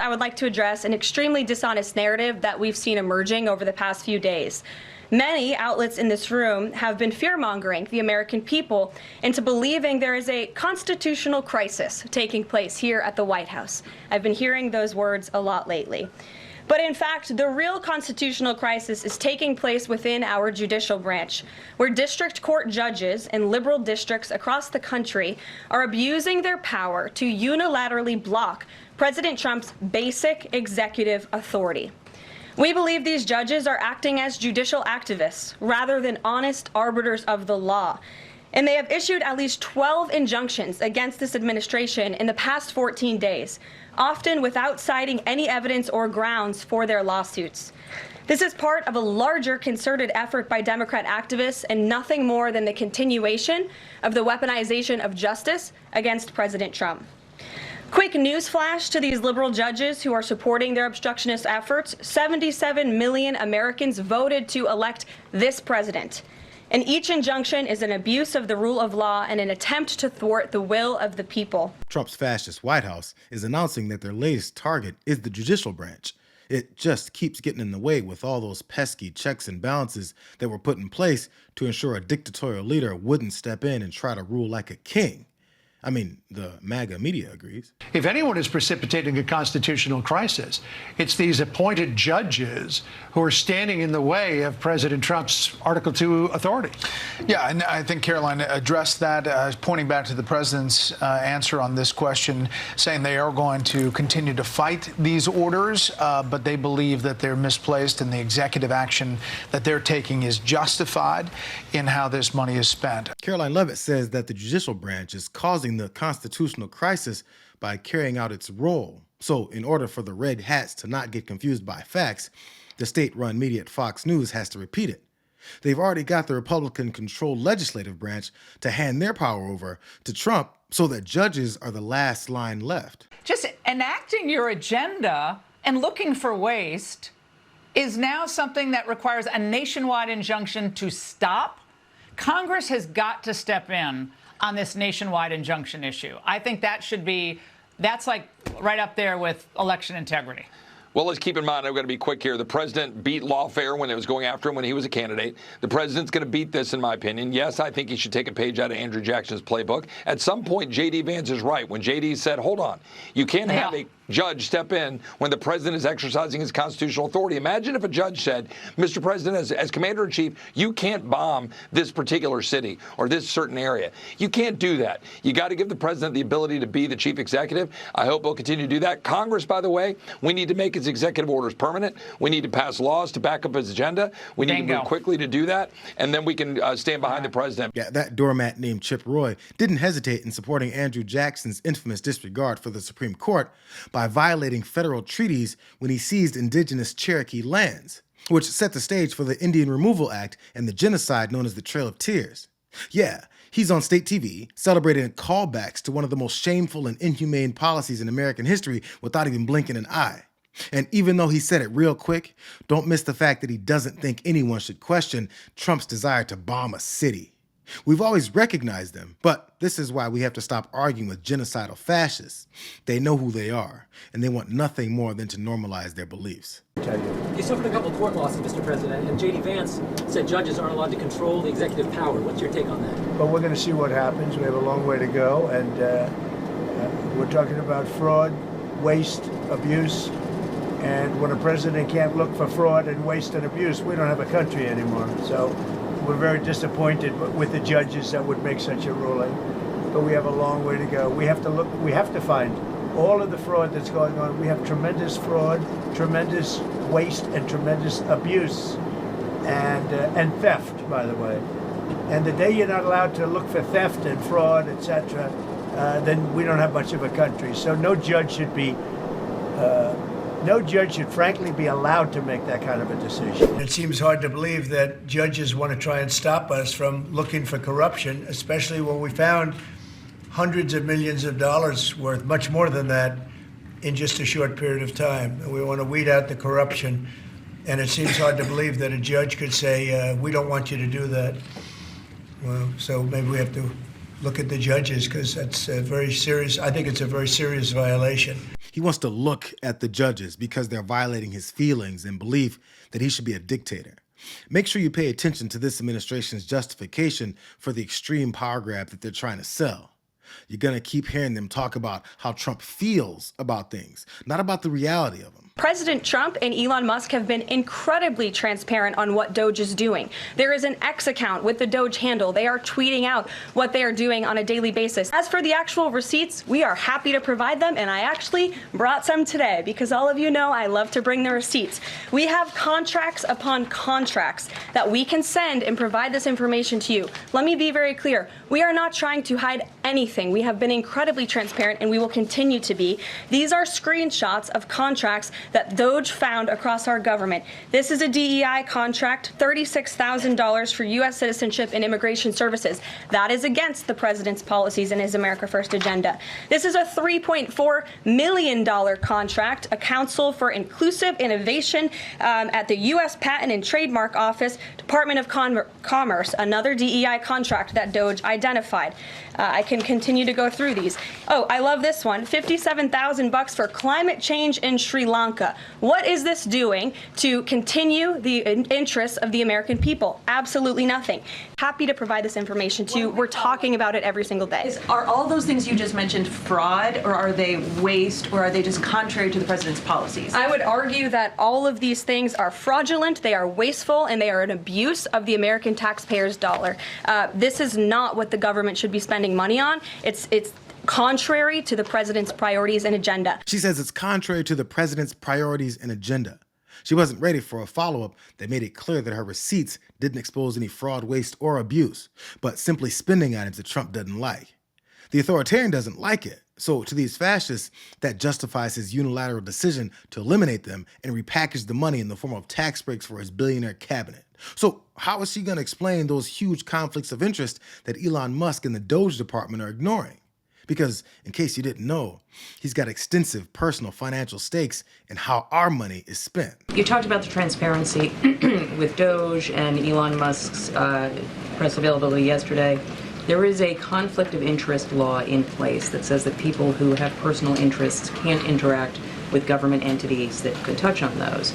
I would like to address an extremely dishonest narrative that we've seen emerging over the past few days. Many outlets in this room have been fear-mongering the American people into believing there is a constitutional crisis taking place here at the White House. I've been hearing those words a lot lately. But in fact, the real constitutional crisis is taking place within our judicial branch, where district court judges in liberal districts across the country are abusing their power to unilaterally block President Trump's basic executive authority. We believe these judges are acting as judicial activists rather than honest arbiters of the law. And they have issued at least 12 injunctions against this administration in the past 14 days, often without citing any evidence or grounds for their lawsuits. This is part of a larger concerted effort by Democrat activists and nothing more than the continuation of the weaponization of justice against President Trump. Quick news flash to these liberal judges who are supporting their obstructionist efforts: 77 million Americans voted to elect this president. And each injunction is an abuse of the rule of law and an attempt to thwart the will of the people. Trump's fascist White House is announcing that their latest target is the judicial branch. It just keeps getting in the way with all those pesky checks and balances that were put in place to ensure a dictatorial leader wouldn't step in and try to rule like a king. I mean, the MAGA media agrees. If anyone is precipitating a constitutional crisis, it's these appointed judges who are standing in the way of President Trump's Article 2 authority. Yeah, and I think Caroline addressed that, pointing back to the president's answer on this question, saying they are going to continue to fight these orders, but they believe that they're misplaced and the executive action that they're taking is justified in how this money is spent. Caroline Leavitt says that the judicial branch is causing the constitutional crisis by carrying out its role. So in order for the red hats to not get confused by facts, the state-run media at Fox News has to repeat it. They've already got the Republican-controlled legislative branch to hand their power over to Trump so that judges are the last line left. Just enacting your agenda and looking for waste is now something that requires a nationwide injunction to stop. Congress has got to step in on this nationwide injunction issue. I think that's like right up there with election integrity. Well, let's keep in mind, I've got to be quick here. The president beat lawfare when it was going after him when he was a candidate. The president's going to beat this, in my opinion. Yes, I think he should take a page out of Andrew Jackson's playbook. At some point, J.D. Vance is right. When J.D. said, hold on, you can't have a judge step in when the president is exercising his constitutional authority. Imagine if a judge said, Mr. President, as commander-in-chief, you can't bomb this particular city or this certain area. You can't do that. You got to give the president the ability to be the chief executive. I hope he'll continue to do that. Congress, by the way, we need to make his executive orders permanent. We need to pass laws to back up his agenda. We need to move quickly to do that, and then we can stand behind the president. Yeah, that doormat named Chip Roy didn't hesitate in supporting Andrew Jackson's infamous disregard for the Supreme Court by violating federal treaties when he seized indigenous Cherokee lands, which set the stage for the Indian Removal Act and the genocide known as the Trail of Tears. Yeah, he's on state TV celebrating callbacks to one of the most shameful and inhumane policies in American history without even blinking an eye. And even though he said it real quick, don't miss the fact that he doesn't think anyone should question Trump's desire to bomb a city. We've always recognized them, but this is why we have to stop arguing with genocidal fascists. They know who they are, and they want nothing more than to normalize their beliefs. You suffered a couple of court losses, Mr. President, and J.D. Vance said judges aren't allowed to control the executive power. What's your take on that? Well, we're going to see what happens. We have a long way to go, and we're talking about fraud, waste, abuse, and when a president can't look for fraud and waste and abuse, we don't have a country anymore. So we're very disappointed with the judges that would make such a ruling, but we have a long way to go. We have to find all of the fraud that's going on. We have tremendous fraud, tremendous waste, and tremendous abuse, and theft, by the way. And the day you're not allowed to look for theft and fraud, etc., then we don't have much of a country. So no judge should be. No judge should frankly be allowed to make that kind of a decision. It seems hard to believe that judges want to try and stop us from looking for corruption, especially when we found hundreds of millions of dollars worth, much more than that, in just a short period of time. And we want to weed out the corruption. And it seems hard to believe that a judge could say, we don't want you to do that. Well, so maybe we have to look at the judges, because that's a very serious, I think it's a very serious violation. He wants to look at the judges because they're violating his feelings and belief that he should be a dictator. Make sure you pay attention to this administration's justification for the extreme power grab that they're trying to sell. You're going to keep hearing them talk about how Trump feels about things, not about the reality of them. President Trump and Elon Musk have been incredibly transparent on what DOGE is doing. There is an X account with the DOGE handle. They are tweeting out what they are doing on a daily basis. As for the actual receipts, we are happy to provide them, and I actually brought some today because all of you know I love to bring the receipts. We have contracts upon contracts that we can send and provide this information to you. Let me be very clear. We are not trying to hide anything. We have been incredibly transparent, and we will continue to be. These are screenshots of contracts that DOGE found across our government. This is a DEI contract, $36,000 for U.S. citizenship and immigration services. That is against the president's policies and his America First agenda. This is a $3.4 million contract, a Council for Inclusive Innovation at the U.S. Patent and Trademark Office, Department of Commerce, another DEI contract that DOGE identified. I can continue to go through these. Oh, I love this one, $57,000 for climate change in Sri Lanka. What is this doing to continue the interests of the American people? Absolutely nothing. Happy to provide this information to you. We're talking about it every single day. Are all those things you just mentioned fraud, or are they waste, or are they just contrary to the president's policies? I would argue that all of these things are fraudulent, they are wasteful, and they are an abuse of the American taxpayer's dollar. This is not what the government should be spending money on. It's contrary to the president's priorities and agenda. She says it's contrary to the president's priorities and agenda. She wasn't ready for a follow-up that made it clear that her receipts didn't expose any fraud, waste, or abuse, but simply spending items that Trump doesn't like. The authoritarian doesn't like it. So to these fascists, that justifies his unilateral decision to eliminate them and repackage the money in the form of tax breaks for his billionaire cabinet. So how is she going to explain those huge conflicts of interest that Elon Musk and the DOGE department are ignoring? Because, in case you didn't know, he's got extensive personal financial stakes in how our money is spent. You talked about the transparency with DOGE and Elon Musk's press availability yesterday. There is a conflict of interest law in place that says that people who have personal interests can't interact with government entities that could touch on those.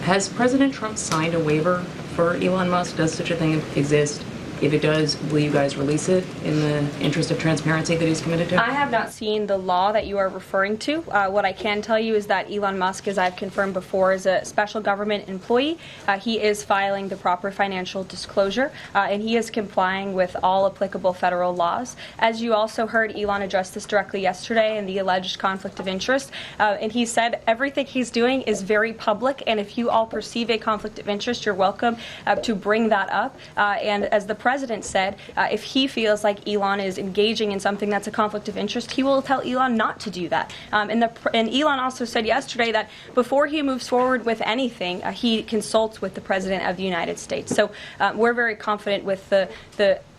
Has President Trump signed a waiver for Elon Musk? Does such a thing exist? If it does, will you guys release it in the interest of transparency that he's committed to? I have not seen the law that you are referring to. What I can tell you is that Elon Musk, as I've confirmed before, is a special government employee. He is filing the proper financial disclosure, and he is complying with all applicable federal laws. As you also heard, Elon address this directly yesterday in the alleged conflict of interest, and he said everything he's doing is very public, and if you all perceive a conflict of interest, you're welcome to bring that up. And as the president said, if he feels like Elon is engaging in something that's a conflict of interest, he will tell Elon not to do that. And Elon also said yesterday that before he moves forward with anything, he consults with the President of the United States. So we're very confident with the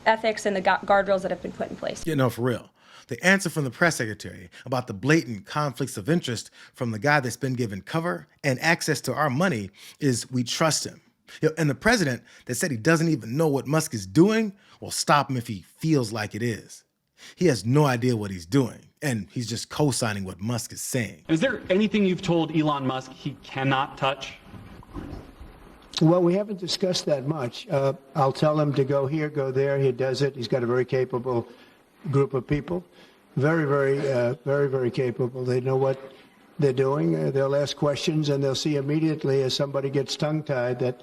ethics and the guardrails that have been put in place. Yeah, no, for real. The answer from the press secretary about the blatant conflicts of interest from the guy that's been given cover and access to our money is we trust him. And the president that said he doesn't even know what Musk is doing will stop him if he feels like it is. He has no idea what he's doing, and he's just co-signing what Musk is saying. Is there anything you've told Elon Musk he cannot touch? Well, we haven't discussed that much. I'll tell him to go here, go there. He does it. He's got a very capable group of people. Very capable. They know what they're doing. They'll ask questions, and they'll see immediately as somebody gets tongue-tied that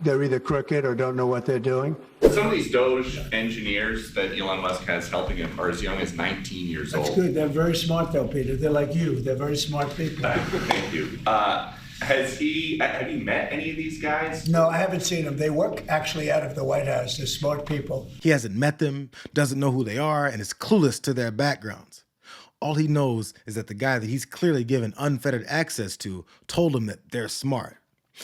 they're either crooked or don't know what they're doing. Some of these DOGE engineers that Elon Musk has helping him are as young as 19 years old. That's good. They're very smart, though, Peter. They're like you. They're very smart people. Thank you. Have you met any of these guys? No, I haven't seen them. They work actually out of the White House. They're smart people. He hasn't met them, doesn't know who they are, and is clueless to their backgrounds. All he knows is that the guy that he's clearly given unfettered access to told him that they're smart.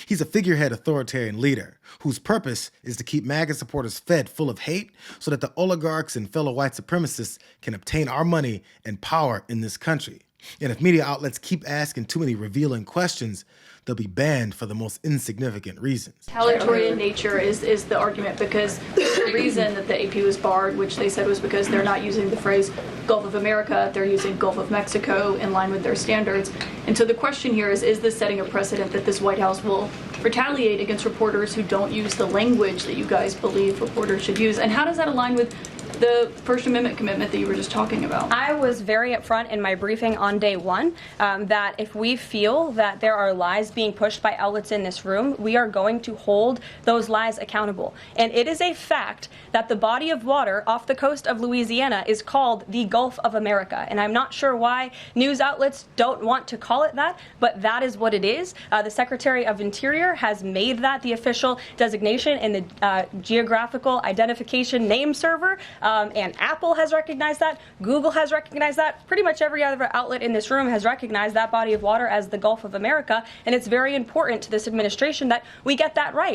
He's a figurehead authoritarian leader whose purpose is to keep MAGA supporters fed full of hate so that the oligarchs and fellow white supremacists can obtain our money and power in this country. And if media outlets keep asking too many revealing questions, they'll be banned for the most insignificant reasons. Retaliatory in nature is the argument, because the reason that the AP was barred, which they said was because they're not using the phrase Gulf of America, they're using Gulf of Mexico in line with their standards. And so the question here is this setting a precedent that this White House will retaliate against reporters who don't use the language that you guys believe reporters should use? And how does that align with the First Amendment commitment that you were just talking about? I was very upfront in my briefing on day one that if we feel that there are lies being pushed by outlets in this room, we are going to hold those lies accountable. And it is a fact that the body of water off the coast of Louisiana is called the Gulf of America. And I'm not sure why news outlets don't want to call it that, but that is what it is. The Secretary of Interior has made that the official designation in the Geographical Identification Name Server. And Apple has recognized that. Google has recognized that. Pretty much every other outlet in this room has recognized that body of water as the Gulf of America. And it's very important to this administration that we get that right.